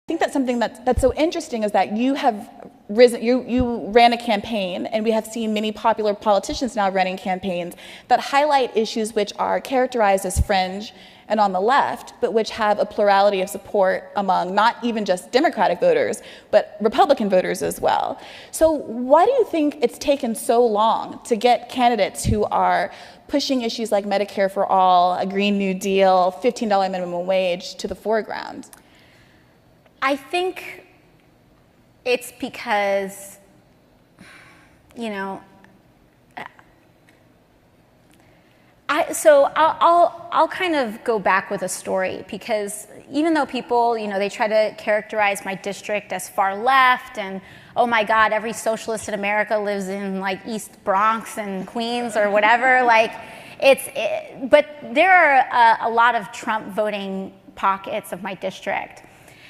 I think that's something that's so interesting is that you have risen, you ran a campaign, and we have seen many popular politicians now running campaigns that highlight issues which are characterized as fringe and on the left, but which have a plurality of support among not even just Democratic voters, but Republican voters as well. So why do you think it's taken so long to get candidates who are pushing issues like Medicare for all, a Green New Deal, $15 minimum wage to the foreground? I think it's because, you know, I'll kind of go back with a story, because even though people, they try to characterize my district as far left and, oh my God, every socialist in America lives in like East Bronx and Queens or whatever, but there are a lot of Trump voting pockets of my district.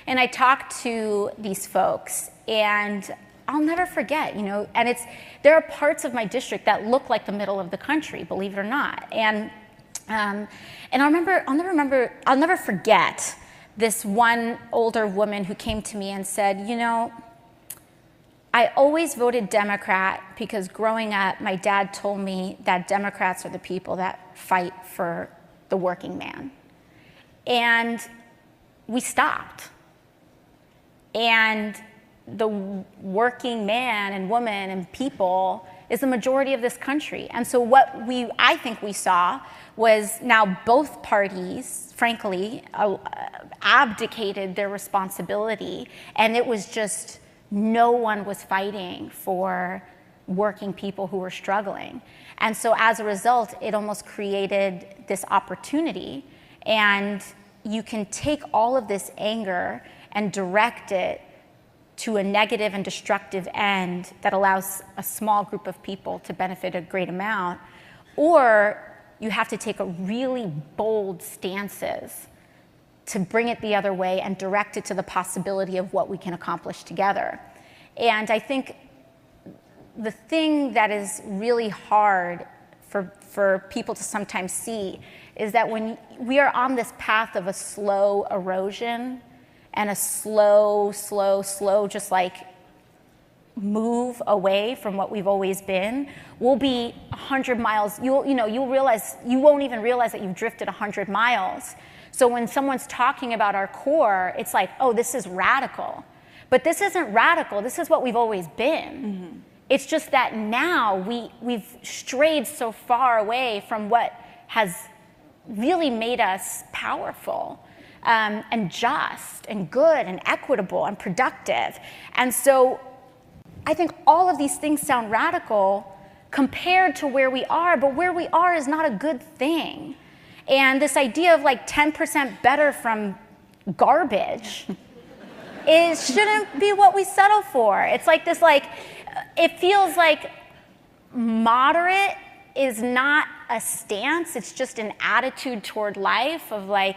And I talked to these folks, and I'll never forget, and there are parts of my district that look like the middle of the country, believe it or not. And I'll never forget this one older woman who came to me and said, I always voted Democrat because growing up, my dad told me that Democrats are the people that fight for the working man. And we stopped. And the working man and woman and people is the majority of this country. And so what I think we saw was now both parties, frankly, abdicated their responsibility, and it was just no one was fighting for working people who were struggling. And so as a result, it almost created this opportunity, and you can take all of this anger and direct it to a negative and destructive end that allows a small group of people to benefit a great amount, or you have to take a really bold stances to bring it the other way and direct it to the possibility of what we can accomplish together. And I think the thing that is really hard for people to sometimes see is that when we are on this path of a slow erosion and a slow, just like move away from what we've always been, we'll be 100 miles, you won't even realize that you've drifted 100 miles. So when someone's talking about our core, it's like, oh, this is radical. But this isn't radical, this is what we've always been. Mm-hmm. It's just that now we've strayed so far away from what has really made us powerful. And just and good and equitable and productive. And so I think all of these things sound radical compared to where we are, but where we are is not a good thing. And this idea of like 10% better from garbage shouldn't be what we settle for. It's like this, it feels like moderate is not a stance, it's just an attitude toward life of like,